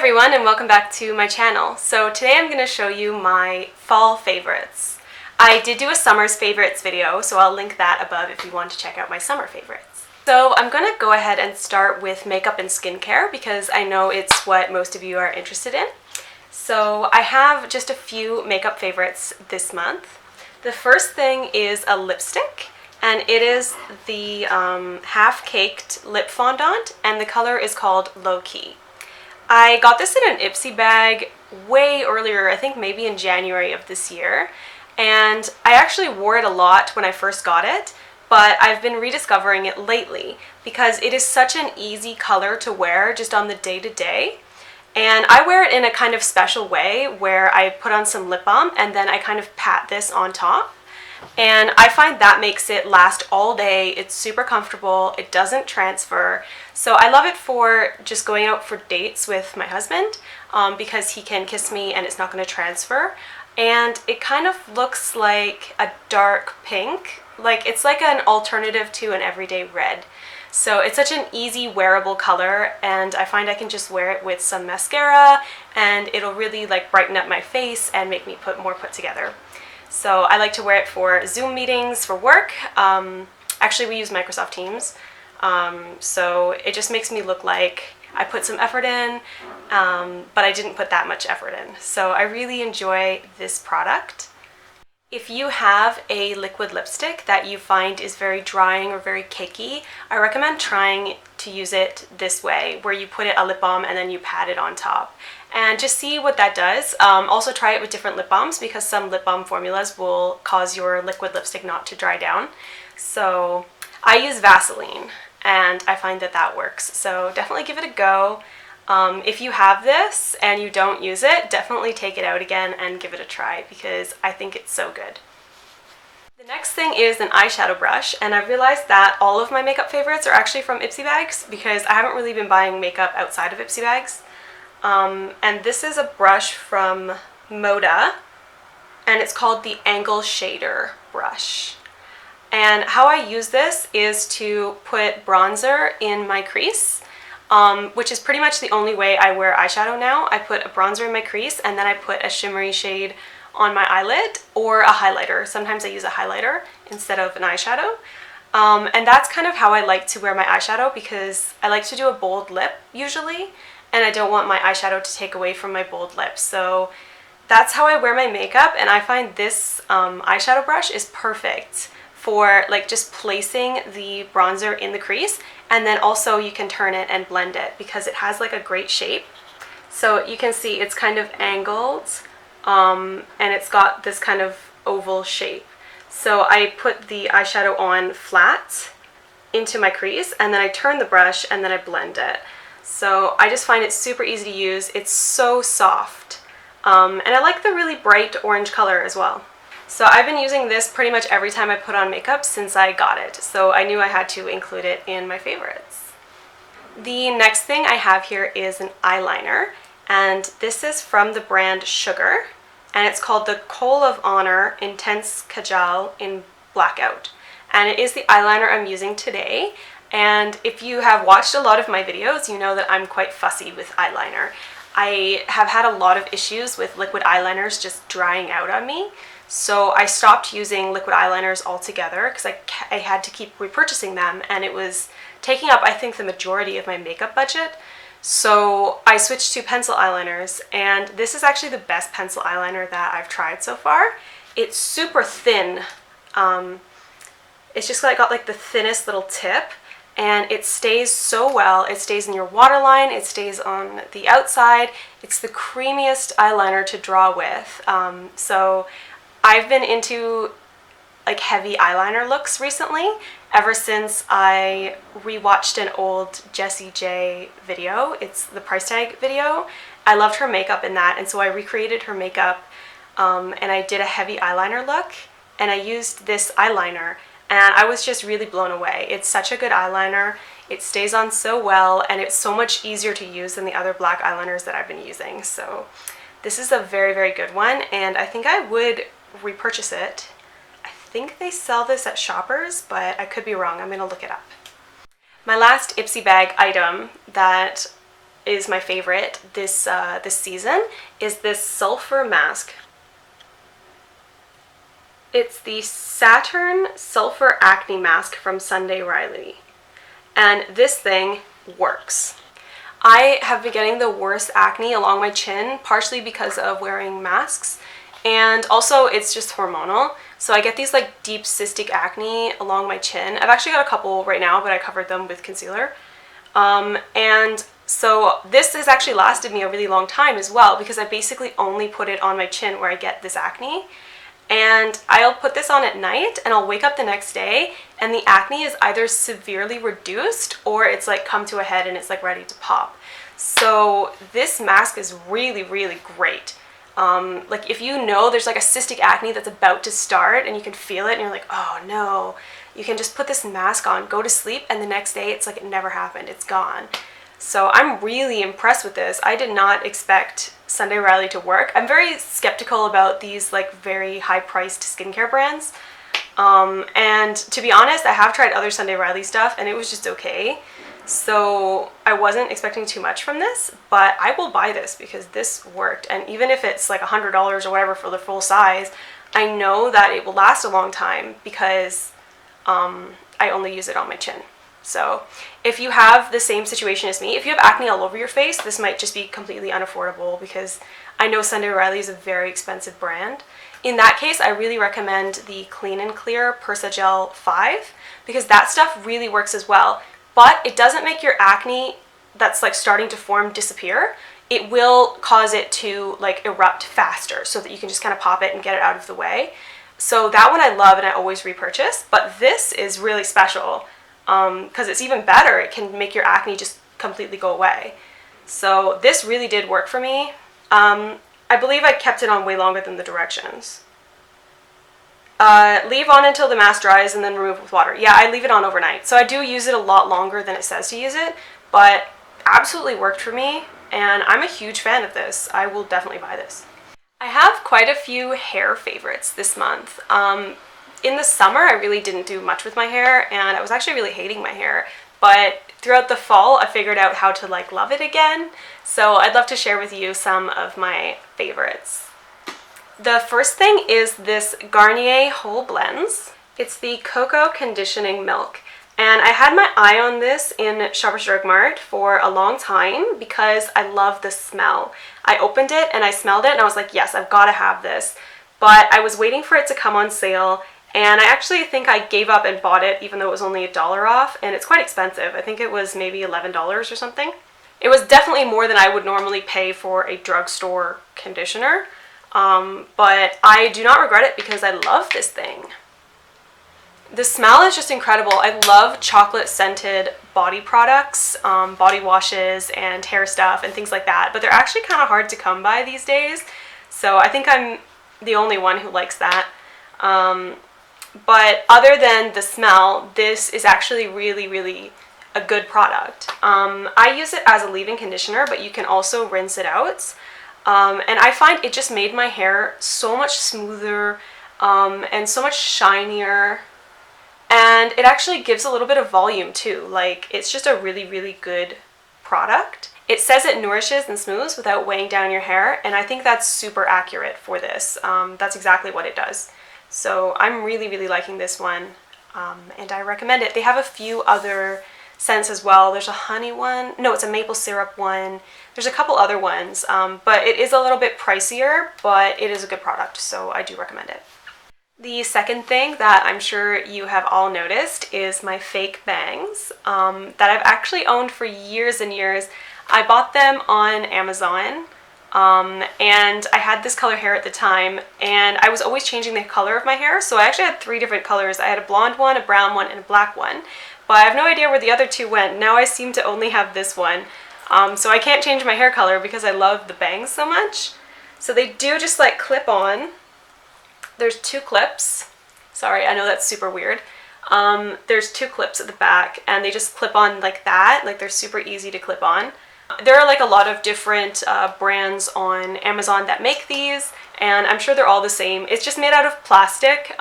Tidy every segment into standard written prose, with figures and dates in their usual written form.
everyone, and welcome back to my channel. So today I'm going to show you my fall favorites. I did do a summer's favorites video, so I'll link that above if you want to check out my summer favorites. So I'm going to go ahead and start with makeup and skincare because I know it's what most of you are interested in. So I have just a few makeup favorites this month. The first thing is a lipstick, and it is the half-caked lip fondant, and the color is called Low Key. I got this in an Ipsy bag way earlier, I think maybe in January of this year, and I actually wore it a lot when I first got it, but I've been rediscovering it lately because it is such an easy color to wear just on the day-to-day. And I wear it in a kind of special way where I put on some lip balm and then I kind of pat this on top. And I find that makes it last all day. It's super comfortable, it doesn't transfer. So I love it for just going out for dates with my husband because he can kiss me and it's not going to transfer. And it kind of looks like a dark pink, like it's like an alternative to an everyday red. So it's such an easy wearable color, and I find I can just wear it with some mascara and it'll really like brighten up my face and make me more put together. So I like to wear it for Zoom meetings for work. Actually, we use Microsoft Teams. So it just makes me look like I put some effort in, but I didn't put that much effort in. So I really enjoy this product. If you have a liquid lipstick that you find is very drying or very cakey, I recommend trying to use it this way, where you put a lip balm and then you pat it on top. And just see what that does. Also try it with different lip balms because some lip balm formulas will cause your liquid lipstick not to dry down. So I use Vaseline and I find that that works. So definitely give it a go. If you have this and you don't use it, definitely take it out again and give it a try because I think it's so good. The next thing is an eyeshadow brush, and I realized that all of my makeup favorites are actually from Ipsy bags because I haven't really been buying makeup outside of Ipsy bags. And this is a brush from Moda, and it's called the Angle Shader brush. And how I use this is to put bronzer in my crease, which is pretty much the only way I wear eyeshadow now. I put a bronzer in my crease and then I put a shimmery shade on my eyelid or a highlighter. Sometimes I use a highlighter instead of an eyeshadow. And that's kind of how I like to wear my eyeshadow because I like to do a bold lip usually, and I don't want my eyeshadow to take away from my bold lips. So that's how I wear my makeup, and I find this eyeshadow brush is perfect for like just placing the bronzer in the crease, and then also you can turn it and blend it because it has like a great shape. So you can see it's kind of angled and it's got this kind of oval shape. So I put the eyeshadow on flat into my crease and then I turn the brush and then I blend it. So I just find it super easy to use. It's so soft. And I like the really bright orange color as well. So I've been using this pretty much every time I put on makeup since I got it. So I knew I had to include it in my favorites. The next thing I have here is an eyeliner. And this is from the brand Sugar. And it's called the Kohl of Honor Intense Kajal in Blackout. And it is the eyeliner I'm using today. And if you have watched a lot of my videos, you know that I'm quite fussy with eyeliner. I have had a lot of issues with liquid eyeliners just drying out on me. So I stopped using liquid eyeliners altogether because I had to keep repurchasing them, and it was taking up, I think, the majority of my makeup budget. So I switched to pencil eyeliners, and this is actually the best pencil eyeliner that I've tried so far. It's super thin. It's just got like the thinnest little tip. And it stays so well. It stays in your waterline, it stays on the outside. It's the creamiest eyeliner to draw with. So I've been into like heavy eyeliner looks recently, ever since I rewatched an old Jessie J video. It's the price tag video. I loved her makeup in that, and so I recreated her makeup and I did a heavy eyeliner look, and I used this eyeliner. And I was just really blown away. It's such a good eyeliner. It stays on so well, and it's so much easier to use than the other black eyeliners that I've been using. So this is a very, very good one, and I think I would repurchase it. I think they sell this at Shoppers, but I could be wrong. I'm gonna look it up. My last Ipsy bag item that is my favorite this season is this Sulfur mask. It's the Saturn Sulfur Acne Mask from Sunday Riley. And this thing works. I have been getting the worst acne along my chin, partially because of wearing masks, and also it's just hormonal. So I get these like deep cystic acne along my chin. I've actually got a couple right now, but I covered them with concealer. And so this has actually lasted me a really long time as well, because I basically only put it on my chin where I get this acne. And I'll put this on at night and I'll wake up the next day and the acne is either severely reduced or it's like come to a head and it's like ready to pop. So this mask is really, really great. Like if you know there's like a cystic acne that's about to start and you can feel it and you're like, oh no, you can just put this mask on, go to sleep, and the next day it's like it never happened, it's gone. So I'm really impressed with this. I did not expect Sunday Riley to work. I'm very skeptical about these like very high-priced skincare brands. And to be honest, I have tried other Sunday Riley stuff and it was just okay. So I wasn't expecting too much from this, but I will buy this because this worked. And even if it's like $100 or whatever for the full size, I know that it will last a long time because I only use it on my chin. So if you have the same situation as me, if you have acne all over your face, this might just be completely unaffordable because I know Sunday Riley is a very expensive brand. In that case, I really recommend the Clean and Clear Persagel 5 because that stuff really works as well. But it doesn't make your acne that's like starting to form disappear. It will cause it to like erupt faster so that you can just kind of pop it and get it out of the way. So that one I love and I always repurchase, but this is really special. Because it's even better. It can make your acne just completely go away. So this really did work for me. I believe I kept it on way longer than the directions. Leave on until the mask dries and then remove with water. Yeah, I leave it on overnight. So I do use it a lot longer than it says to use it, but absolutely worked for me. And I'm a huge fan of this. I will definitely buy this. I have quite a few hair favorites this month. In the summer, I really didn't do much with my hair and I was actually really hating my hair, but throughout the fall, I figured out how to like love it again. So I'd love to share with you some of my favorites. The first thing is this Garnier Whole Blends. It's the Cocoa Conditioning Milk. And I had my eye on this in Shoppers Drug Mart for a long time because I love the smell. I opened it and I smelled it and I was like, yes, I've got to have this. But I was waiting for it to come on sale. And I actually think I gave up and bought it even though it was only $1 off, and it's quite expensive. I think it was maybe $11 or something. It was definitely more than I would normally pay for a drugstore conditioner, but I do not regret it because I love this thing. The smell is just incredible. I love chocolate scented body products, body washes and hair stuff and things like that, but they're actually kind of hard to come by these days, so I think I'm the only one who likes that. But other than the smell, this is actually really, really a good product. I use it as a leave-in conditioner, but you can also rinse it out. And I find it just made my hair so much smoother and so much shinier. And it actually gives a little bit of volume too. Like, it's just a really, really good product. It says it nourishes and smooths without weighing down your hair, and I think that's super accurate for this. That's exactly what it does. So I'm really, really liking this one, and I recommend it. They have a few other scents as well. There's a honey one. No, it's a maple syrup one. There's a couple other ones, but it is a little bit pricier, but it is a good product, so I do recommend it. The second thing that I'm sure you have all noticed is my fake bangs that I've actually owned for years and years. I bought them on Amazon. And I had this color hair at the time, and I was always changing the color of my hair, so I actually had 3 different colors. I had a blonde one, a brown one, and a black one, but I have no idea where the other 2 went. Now I seem to only have this one, so I can't change my hair color because I love the bangs so much. So they do just like clip on. There's 2 clips. Sorry, I know that's super weird. There's 2 clips at the back, and they just clip on like that. Like, they're super easy to clip on. There are like a lot of different brands on Amazon that make these, and I'm sure they're all the same. It's just made out of plastic,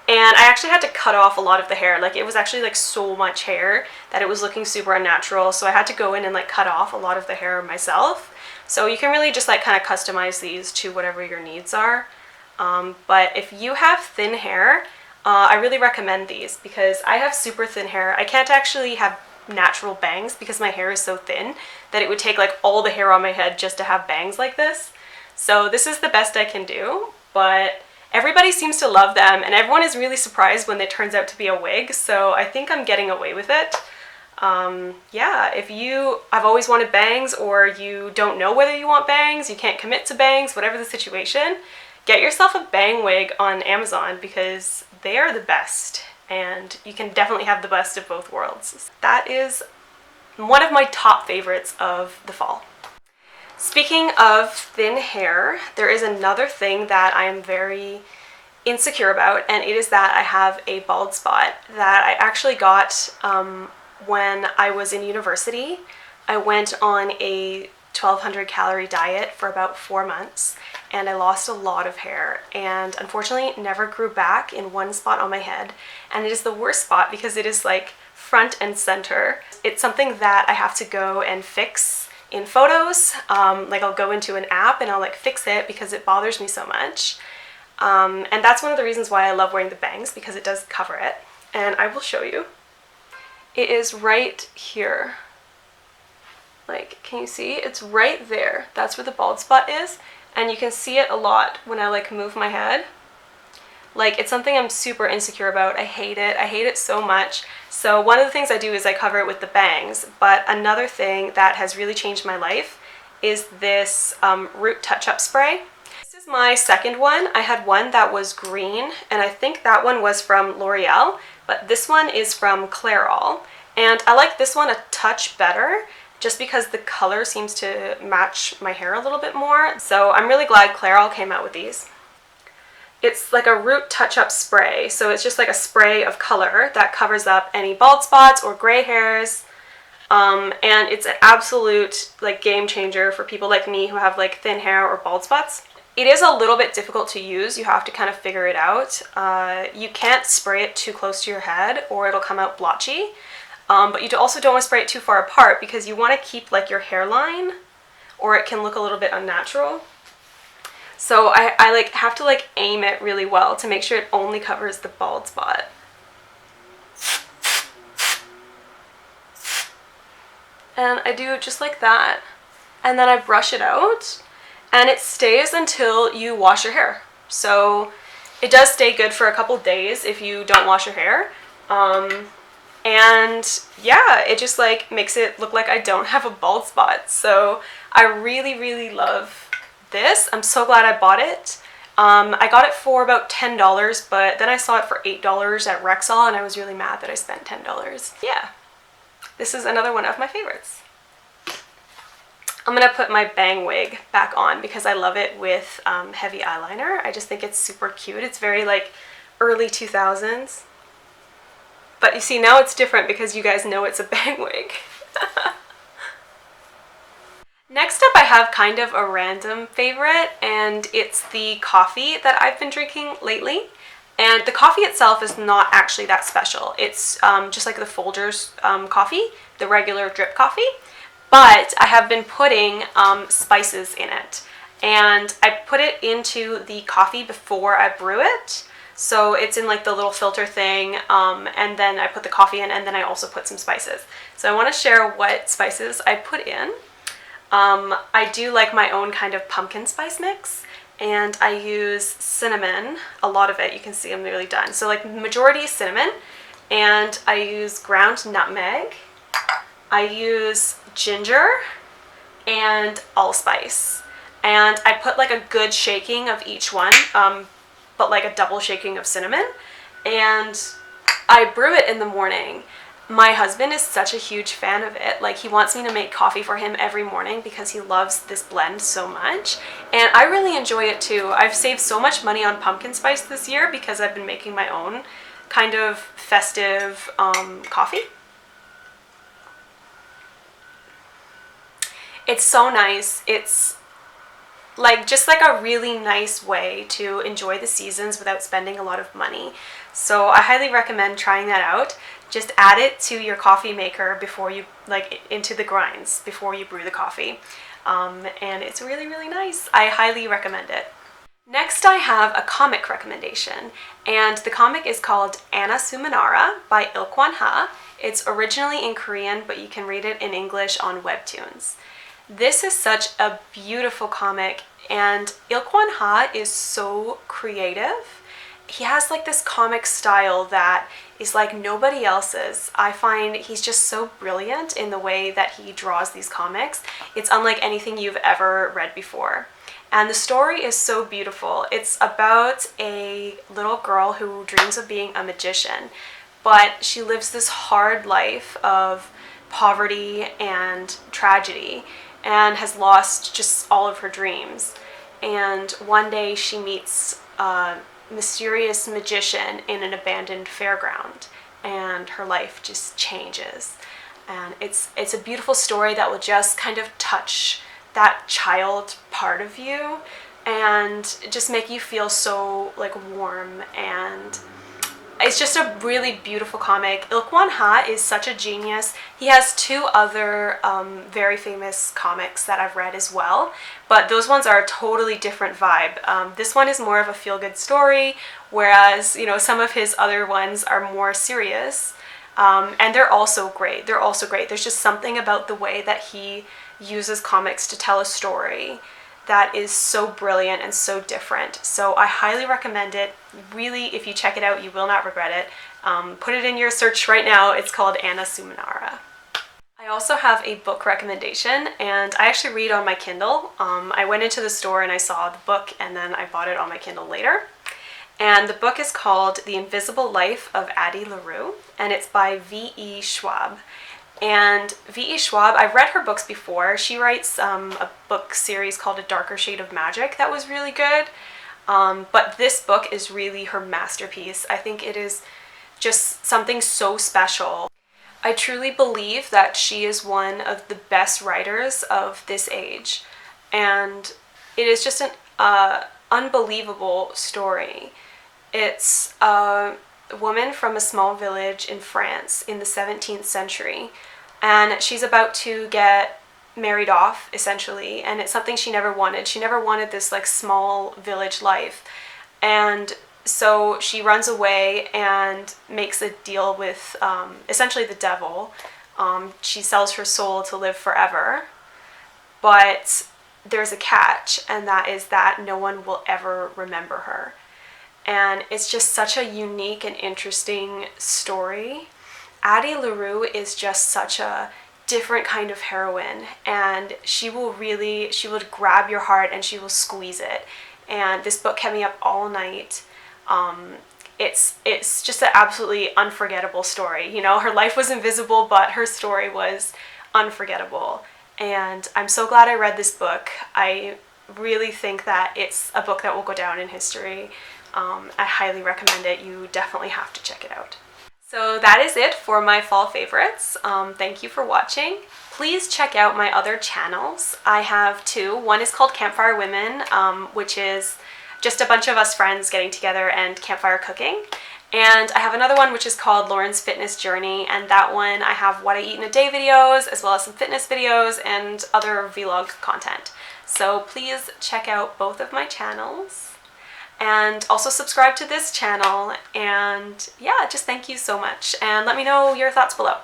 And I actually had to cut off a lot of the hair. Like, it was actually like so much hair that it was looking super unnatural. So I had to go in and like cut off a lot of the hair myself. So you can really just like kind of customize these to whatever your needs are. But if you have thin hair, I really recommend these because I have super thin hair. I can't actually have natural bangs because my hair is so thin that it would take like all the hair on my head just to have bangs like this. So this is the best I can do, but everybody seems to love them and everyone is really surprised when it turns out to be a wig, so I think I'm getting away with it. Yeah, if I've always wanted bangs, or you don't know whether you want bangs, you can't commit to bangs, whatever the situation, get yourself a bang wig on Amazon because they are the best and you can definitely have the best of both worlds. That is one of my top favorites of the fall. Speaking of thin hair, there is another thing that I am very insecure about, and it is that I have a bald spot that I actually got when I was in university. I went on a 1200 calorie diet for about 4 months and I lost a lot of hair, and unfortunately never grew back in one spot on my head, and it is the worst spot because it is like front and center. It's something that I have to go and fix in photos. Like, I'll go into an app and I'll like fix it because it bothers me so much. And that's one of the reasons why I love wearing the bangs, because it does cover it. And I will show you. It is right here. Like, can you see? It's right there. That's where the bald spot is. And you can see it a lot when I like move my head. Like, it's something I'm super insecure about. I hate it. I hate it so much. So one of the things I do is I cover it with the bangs. But another thing that has really changed my life is this root touch-up spray. This is my second one. I had one that was green, and I think that one was from L'Oreal, but this one is from Clairol. And I like this one a touch better, just because the color seems to match my hair a little bit more. So I'm really glad Clairol came out with these. It's like a root touch-up spray, so it's just like a spray of color that covers up any bald spots or gray hairs. And it's an absolute like game changer for people like me who have like thin hair or bald spots. It is a little bit difficult to use. You have to kind of figure it out. You can't spray it too close to your head or it'll come out blotchy. But you also don't want to spray it too far apart because you want to keep like your hairline, or it can look a little bit unnatural. So I like have to like aim it really well to make sure it only covers the bald spot. And I do it just like that. And then I brush it out and it stays until you wash your hair. So it does stay good for a couple days if you don't wash your hair. And yeah, it just like makes it look like I don't have a bald spot. So I really, really love this. I'm so glad I bought it. I got it for about $10, but then I saw it for $8 at Rexall and I was really mad that I spent $10. Yeah, this is another one of my favorites. I'm gonna put my bang wig back on because I love it with heavy eyeliner. I just think it's super cute. It's very like early 2000s. But you see, now it's different because you guys know it's a bang wig. Next up, I have kind of a random favorite, and it's the coffee that I've been drinking lately. And the coffee itself is not actually that special. It's just like the Folgers coffee, the regular drip coffee. But I have been putting spices in it. And I put it into the coffee before I brew it. So it's in like the little filter thing, and then I put the coffee in, and then I also put some spices. So I want to share what spices I put in. I do like my own kind of pumpkin spice mix, and I use cinnamon, a lot of it. You can see I'm nearly done. So like majority cinnamon, and I use ground nutmeg. I use ginger and allspice, and I put like a good shaking of each one. But like a double shaking of cinnamon, and I brew it in the morning. My husband is such a huge fan of it. Like, he wants me to make coffee for him every morning because he loves this blend so much, and I really enjoy it too. I've saved so much money on pumpkin spice this year because I've been making my own kind of festive coffee. It's so nice. It's like just like a really nice way to enjoy the seasons without spending a lot of money. So I highly recommend trying that out. Just add it to your coffee maker before you, like, into the grinds before you brew the coffee. And it's really, really nice. I highly recommend it. Next, I have a comic recommendation, and the comic is called Annasumanara by Ilkwon Ha. It's originally in Korean, but you can read it in English on Webtoons. This is such a beautiful comic, and Ilkwon Ha is so creative. He has like this comic style that is like nobody else's. I find he's just so brilliant in the way that he draws these comics. It's unlike anything you've ever read before. And the story is so beautiful. It's about a little girl who dreams of being a magician, but she lives this hard life of poverty and tragedy and has lost just all of her dreams. And one day she meets a mysterious magician in an abandoned fairground, and her life just changes. And it's a beautiful story that will just kind of touch that child part of you and just make you feel so like warm, and it's just a really beautiful comic. Ilkwon Ha is such a genius. He has two other very famous comics that I've read as well, but those ones are a totally different vibe. This one is more of a feel-good story, whereas, you know, some of his other ones are more serious, and they're also great. They're also great. There's just something about the way that he uses comics to tell a story that is so brilliant and so different. So I highly recommend it. Really, if you check it out, you will not regret it. Put it in your search right now. It's called Annasumanara. I also have a book recommendation, and I actually read on my Kindle. I went into the store and I saw the book, and then I bought it on my Kindle later. And the book is called The Invisible Life of Addie LaRue, and it's by V.E. Schwab. And V.E. Schwab, I've read her books before. She writes a book series called A Darker Shade of Magic that was really good. But this book is really her masterpiece. I think it is just something so special. I truly believe that she is one of the best writers of this age. And it is just an unbelievable story. It's a woman from a small village in France in the 17th century, and she's about to get married off, essentially, and it's something she never wanted. She never wanted this like small village life, and so she runs away and makes a deal with essentially the devil. She sells her soul to live forever, but there's a catch, and that is that no one will ever remember her. And it's just such a unique and interesting story. Addie LaRue is just such a different kind of heroine, and she will grab your heart and she will squeeze it. And this book kept me up all night. It's just an absolutely unforgettable story. You know, her life was invisible, but her story was unforgettable. And I'm so glad I read this book. I really think that it's a book that will go down in history. I highly recommend it. You definitely have to check it out. So that is it for my fall favorites. Thank you for watching. Please check out my other channels. I have two. One is called Campfire Women, which is just a bunch of us friends getting together and campfire cooking. And I have another one which is called Lauren's Fitness Journey, and that one I have what I eat in a day videos, as well as some fitness videos and other vlog content. So please check out both of my channels. And also subscribe to this channel, and yeah, just thank you so much, and let me know your thoughts below.